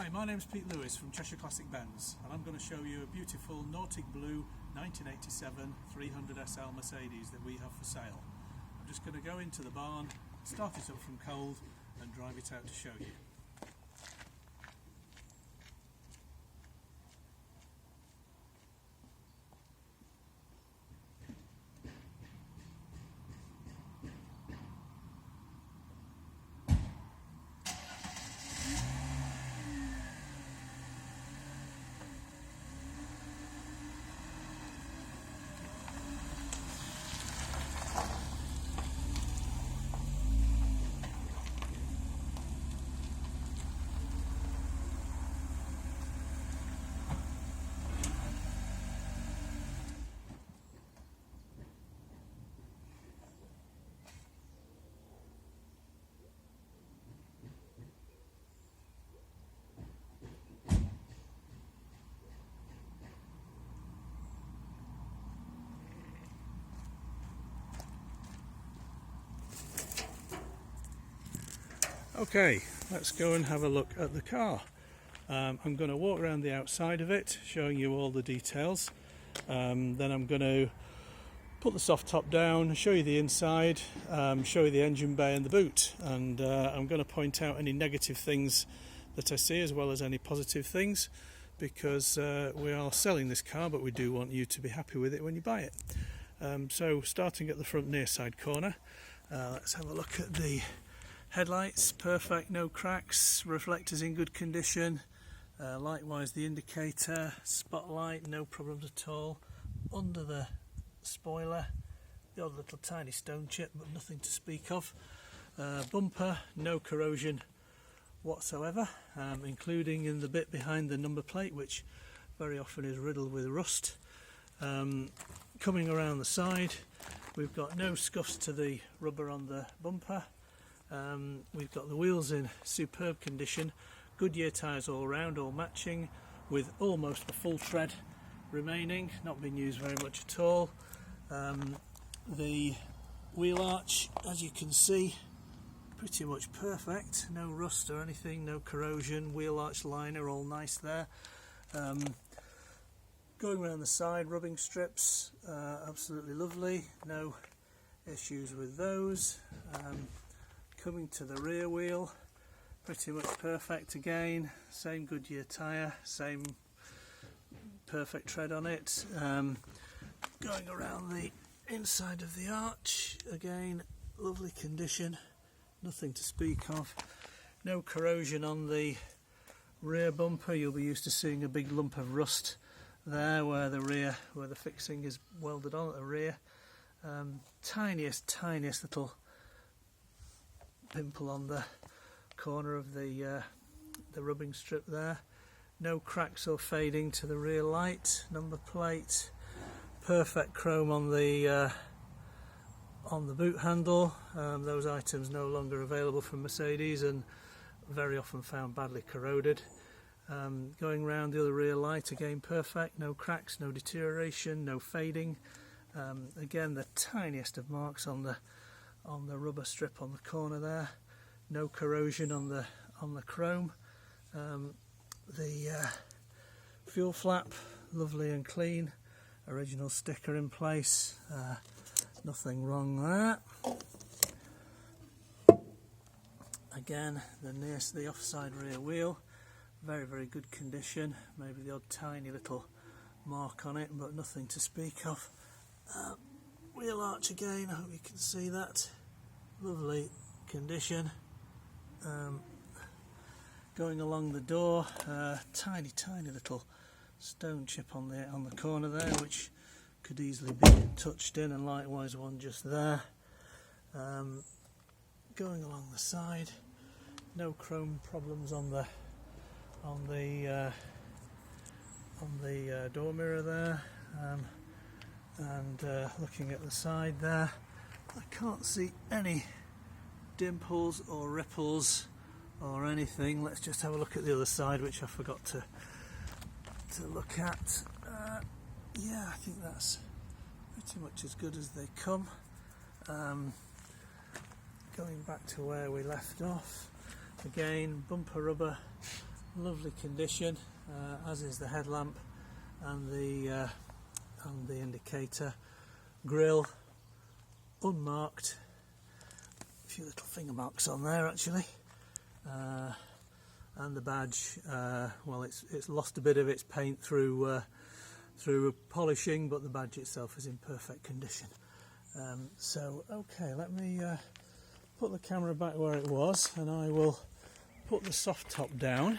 Hi, my name's Pete Lewis from Cheshire Classic Benz, and I'm going to show you a beautiful Nautic Blue 1987 300SL Mercedes that we have for sale. I'm just going to go into the barn, start it up from cold and drive it out to show you. Okay, let's go and have a look at the car. I'm going to walk around the outside of it, showing you all the details. Then I'm going to put the soft top down, show you the inside, show you the engine bay and the boot, and I'm going to point out any negative things that I see as well as any positive things, because we are selling this car, but we do want you to be happy with it when you buy it. So starting at the front near side corner, let's have a look at the headlights. Perfect, no cracks, reflectors in good condition, likewise the indicator, spotlight, no problems at all. Under the spoiler, the odd little tiny stone chip, but nothing to speak of. Bumper, no corrosion whatsoever, including in the bit behind the number plate, which very often is riddled with rust. Coming around the side, we've got no scuffs to the rubber on the bumper. We've got the wheels in superb condition, Goodyear tyres all round, all matching, with almost a full tread remaining, not been used very much at all. The wheel arch, as you can see, pretty much perfect, no rust or anything, no corrosion, wheel arch liner all nice there. Going around the side, rubbing strips, absolutely lovely, no issues with those. Coming to the rear wheel, pretty much perfect again, same Goodyear tyre, same perfect tread on it. Going around the inside of the arch, again lovely condition, nothing to speak of. No corrosion on the rear bumper. You'll be used to seeing a big lump of rust there where the fixing is welded on at the rear. Tiniest little pimple on the corner of the rubbing strip there. No cracks or fading to the rear light, number plate, perfect chrome on the boot handle. Those items no longer available from Mercedes and very often found badly corroded. Going round the other rear light, again perfect, no cracks, no deterioration, no fading. Again the tiniest of marks on the rubber strip on the corner there, no corrosion on the chrome. The fuel flap, lovely and clean, original sticker in place, nothing wrong there. Again the offside rear wheel, very good condition, maybe the odd tiny little mark on it, but nothing to speak of. Wheel arch again, I hope you can see that, lovely condition. Going along the door, tiny little stone chip on the corner there, which could easily be touched in, and likewise one just there. Going along the side, no chrome problems on the door mirror there. And looking at the side there, I can't see any dimples or ripples or anything. Let's just have a look at the other side, which I forgot to look at. Yeah, I think that's pretty much as good as they come. Going back to where we left off, again bumper rubber lovely condition, as is the headlamp and the indicator. Grille unmarked, a few little finger marks on there actually, and the badge, well, it's lost a bit of its paint through polishing, but the badge itself is in perfect condition. So okay, let me put the camera back where it was, and I will put the soft top down.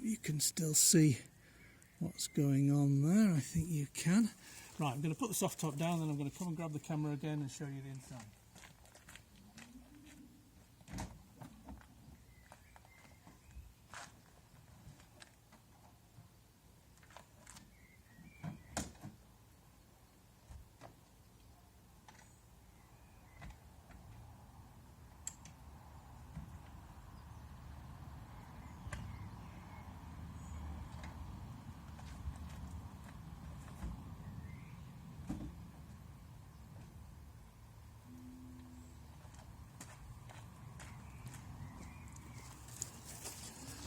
You can still see what's going on there, I think you can. Right, I'm going to put the soft top down, then I'm going to come and grab the camera again and show you the inside.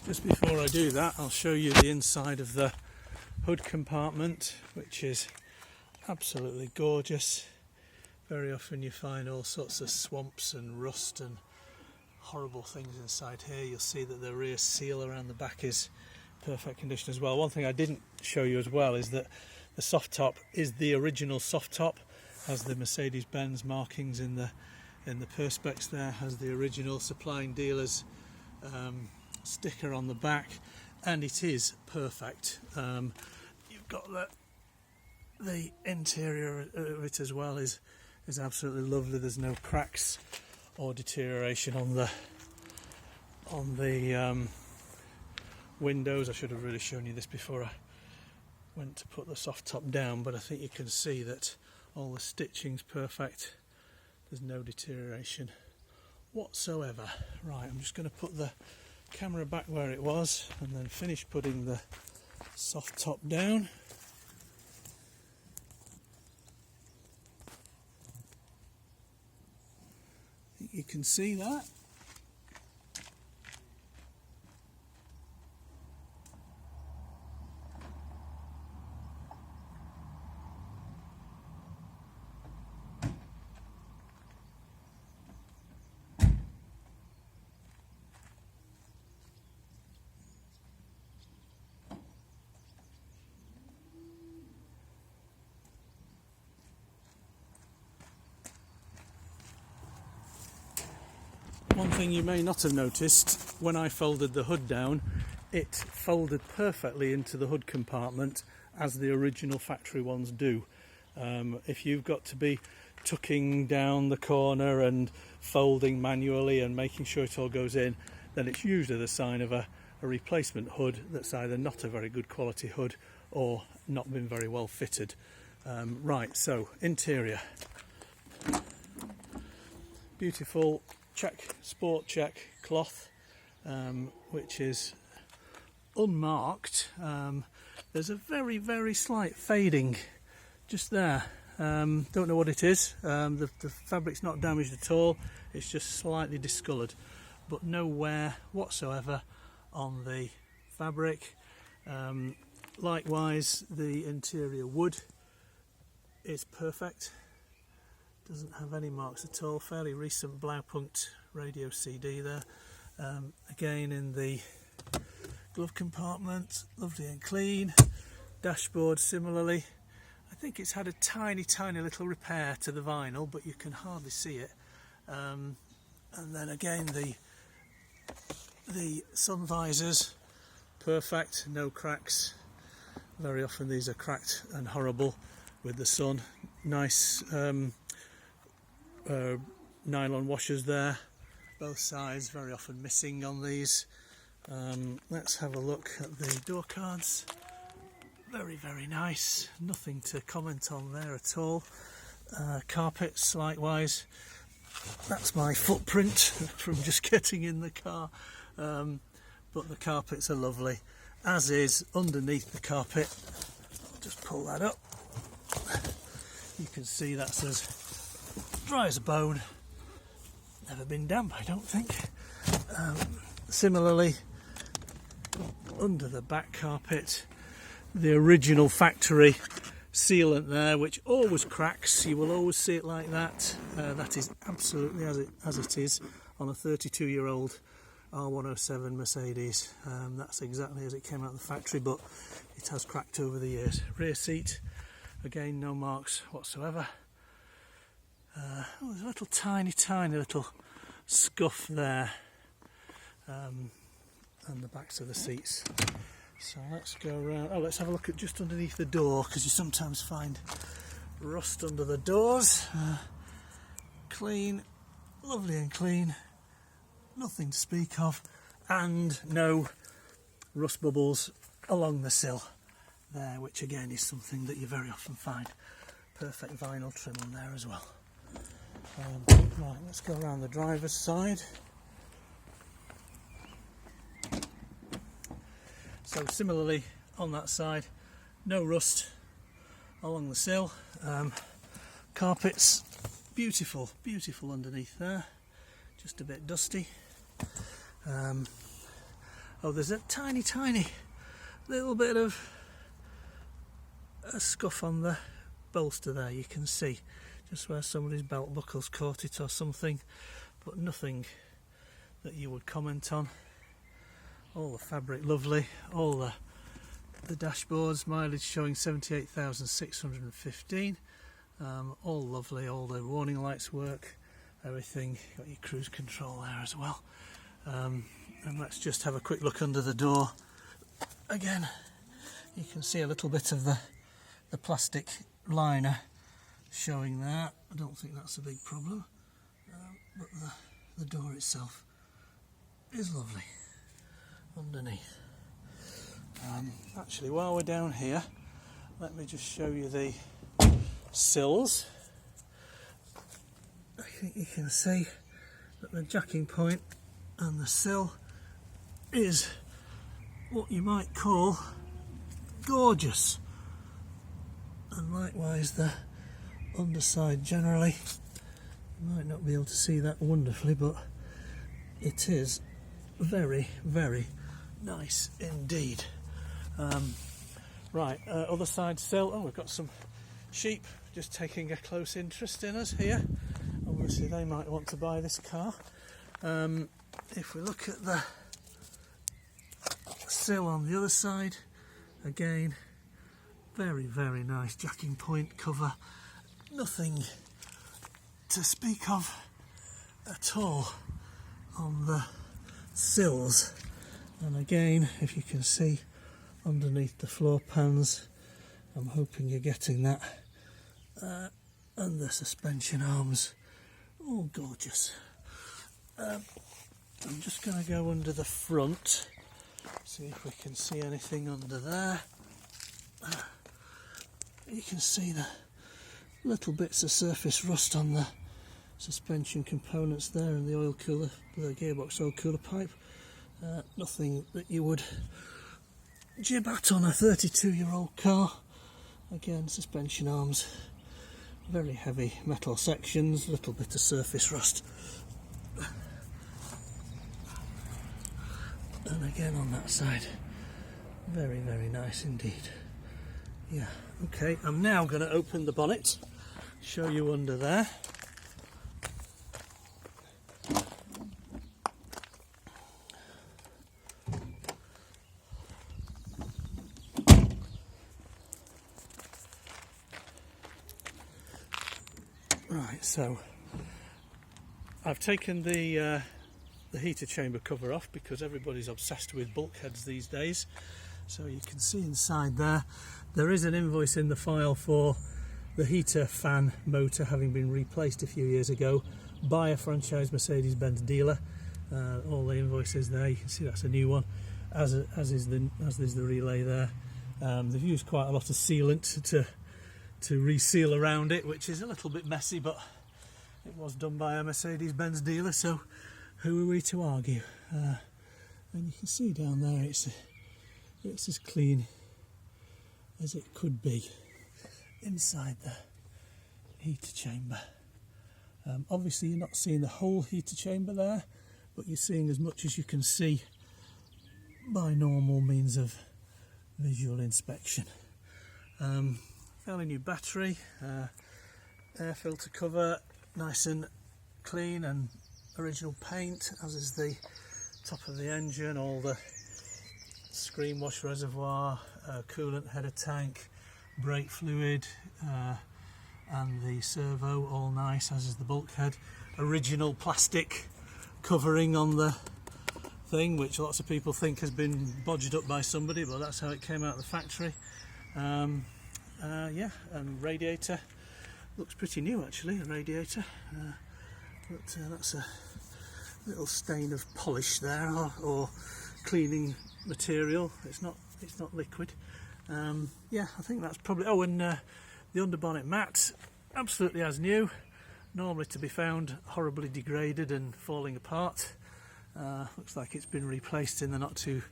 Just before I do that, I'll show you the inside of the hood compartment, which is absolutely gorgeous. Very often you find all sorts of swamps and rust and horrible things inside here. You'll see that the rear seal around the back is perfect condition as well. One thing I didn't show you as well is that the soft top is the original soft top, has the Mercedes-Benz markings in the perspex there, has the original supplying dealers sticker on the back, and it is perfect. You've got the interior of it as well is absolutely lovely. There's no cracks or deterioration on the windows. I should have really shown you this before I went to put the soft top down, but I think you can see that all the stitching's perfect. There's no deterioration whatsoever. Right, I'm just going to put the camera back where it was and then finish putting the soft top down. I think you can see that. One thing you may not have noticed, when I folded the hood down, it folded perfectly into the hood compartment as the original factory ones do. If you've got to be tucking down the corner and folding manually and making sure it all goes in, then it's usually the sign of a replacement hood that's either not a very good quality hood or not been very well fitted. Right, so interior. Beautiful sport check cloth, which is unmarked. There's a very slight fading just there. Don't know what it is. The fabric's not damaged at all, it's just slightly discoloured, but no wear whatsoever on the fabric. Likewise, the interior wood is perfect. Doesn't have any marks at all. Fairly recent Blaupunkt radio CD there. Again, in the glove compartment, lovely and clean. Dashboard similarly. I think it's had a tiny little repair to the vinyl, but you can hardly see it. And then again, the sun visors, perfect, no cracks. Very often these are cracked and horrible with the sun. Nice nylon washers there, both sides, very often missing on these. Let's have a look at the door cards. Very nice, nothing to comment on there at all. Carpets likewise, that's my footprint from just getting in the car, but the carpets are lovely, as is underneath the carpet. I'll just pull that up. You can see that's as dry as a bone, never been damp I don't think. Similarly, under the back carpet, the original factory sealant there, which always cracks, you will always see it like that. That is absolutely as it is on a 32-year-old R107 Mercedes. That's exactly as it came out of the factory, but it has cracked over the years. Rear seat, again, no marks whatsoever. There's a little tiny little scuff there, and the backs of the seats. So let's go around. Oh, let's have a look at just underneath the door, because you sometimes find rust under the doors. Clean, lovely and clean, nothing to speak of, and no rust bubbles along the sill there, which again is something that you very often find. Perfect vinyl trim on there as well. Right, let's go around the driver's side. So similarly on that side, no rust along the sill. Carpets, beautiful underneath there, just a bit dusty. Oh, there's a tiny little bit of a scuff on the bolster there, you can see, just where somebody's belt buckle's caught it or something, but nothing that you would comment on. All the fabric lovely, all the dashboards, mileage showing 78,615, all lovely, all the warning lights work, everything. Got your cruise control there as well. And let's just have a quick look under the door. Again, you can see a little bit of the plastic liner showing there. I don't think that's a big problem, but the door itself is lovely underneath. Actually, while we're down here, let me just show you the sills. I think you can see that the jacking point and the sill is what you might call gorgeous, and likewise the underside generally. You might not be able to see that wonderfully, but it is very nice indeed. Right, other side sill. Oh, we've got some sheep just taking a close interest in us here. Obviously they might want to buy this car. If we look at the sill on the other side, again, very nice jacking point cover. Nothing to speak of at all on the sills. And again, if you can see underneath the floor pans, I'm hoping you're getting that, and the suspension arms, all gorgeous. I'm just going to go under the front, see if we can see anything under there. You can see the little bits of surface rust on the suspension components there, and the oil cooler, the gearbox oil cooler pipe. Nothing that you would jib at on a 32-year-old car. Again, suspension arms, very heavy metal sections, little bit of surface rust. And again on that side, very nice indeed. Yeah, okay, I'm now going to open the bonnet, show you under there. Right, so I've taken the heater chamber cover off because everybody's obsessed with bulkheads these days. So you can see inside there, there is an invoice in the file for the heater fan motor having been replaced a few years ago by a franchise Mercedes-Benz dealer. All the invoices there, you can see that's a new one, as is the relay there. They've used quite a lot of sealant to reseal around it, which is a little bit messy, but it was done by a Mercedes-Benz dealer, so who are we to argue? And you can see down there it's as clean as it could be inside the heater chamber. Obviously you're not seeing the whole heater chamber there, but you're seeing as much as you can see by normal means of visual inspection. Fairly new battery, air filter cover, nice and clean and original paint, as is the top of the engine, all the screen wash reservoir, coolant header tank, brake fluid, and the servo, all nice, as is the bulkhead. Original plastic covering on the thing, which lots of people think has been bodged up by somebody, but that's how it came out of the factory. Yeah, and radiator looks pretty new actually, a radiator, but that's a little stain of polish there, or cleaning material. It's not liquid. Yeah, I think that's probably. Oh, and the underbonnet mat, absolutely as new, normally to be found horribly degraded and falling apart. Looks like it's been replaced in the not too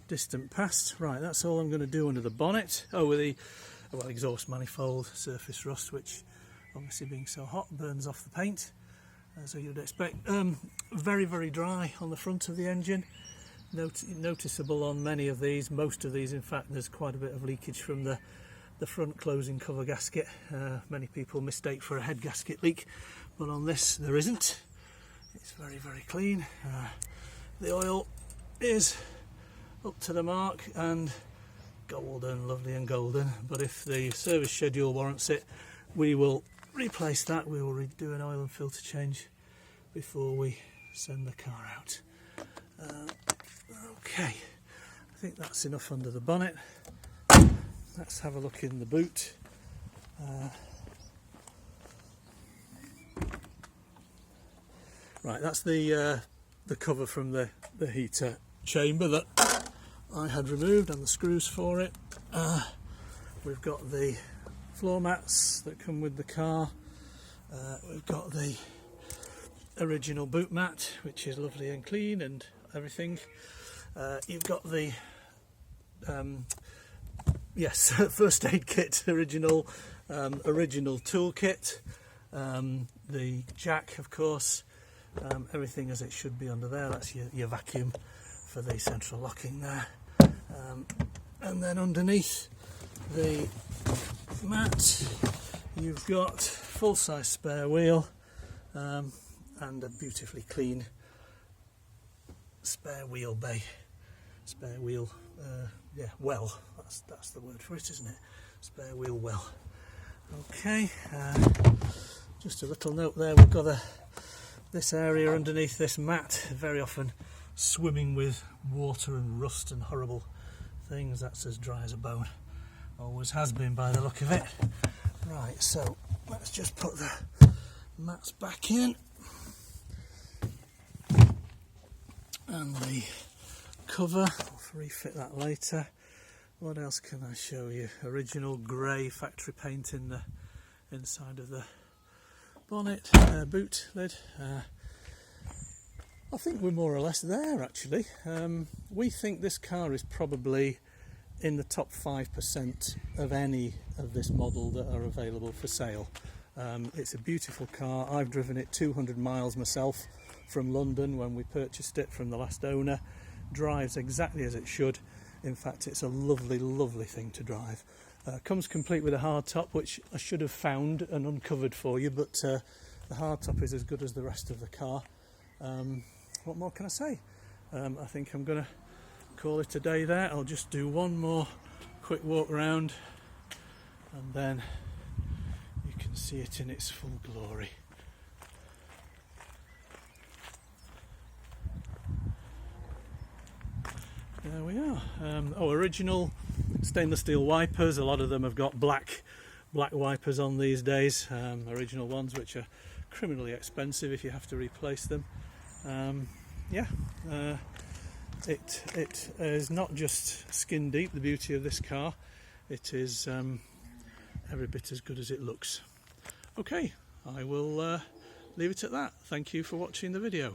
distant past. Right, that's all I'm going to do under the bonnet. Oh, with the exhaust manifold, surface rust, which obviously being so hot burns off the paint, as you'd expect. Very, very dry on the front of the engine. Noticeable on many of these, most of these in fact. There's quite a bit of leakage from the front closing cover gasket. Many people mistake for a head gasket leak, but on this there isn't. It's very, very clean. The oil is up to the mark and golden, lovely and golden, but if the service schedule warrants it, we will replace that. We will do an oil and filter change before we send the car out. Okay, I think that's enough under the bonnet. Let's have a look in the boot. Right, that's the cover from the heater chamber that I had removed, and the screws for it. We've got the floor mats that come with the car. We've got the original boot mat, which is lovely and clean and everything. You've got the yes, first aid kit, original tool kit, the jack, of course, everything as it should be under there. That's your vacuum for the central locking there, and then underneath the mat you've got full-size spare wheel, and a beautifully clean spare wheel bay. Spare wheel, yeah, well, that's the word for it, isn't it? Spare wheel well. Okay, just a little note there, we've got this area underneath this mat, very often swimming with water and rust and horrible things. That's as dry as a bone, always has been by the look of it. Right, so let's just put the mats back in, and the cover, I'll refit that later. What else can I show you? Original grey factory paint in the inside of the bonnet, boot lid. I think we're more or less there actually. We think this car is probably in the top 5% of any of this model that are available for sale. It's a beautiful car. I've driven it 200 miles myself from London when we purchased it from the last owner. Drives exactly as it should. In fact, it's a lovely, lovely thing to drive. Comes complete with a hardtop, which I should have found and uncovered for you, but the hardtop is as good as the rest of the car. What more can I say? I think I'm going to call it a day there. I'll just do one more quick walk round, and then you can see it in its full glory. There we are. Original stainless steel wipers. A lot of them have got black wipers on these days. Original ones, which are criminally expensive if you have to replace them. Yeah, it is not just skin deep, the beauty of this car. It is every bit as good as it looks. Okay, I will leave it at that. Thank you for watching the video.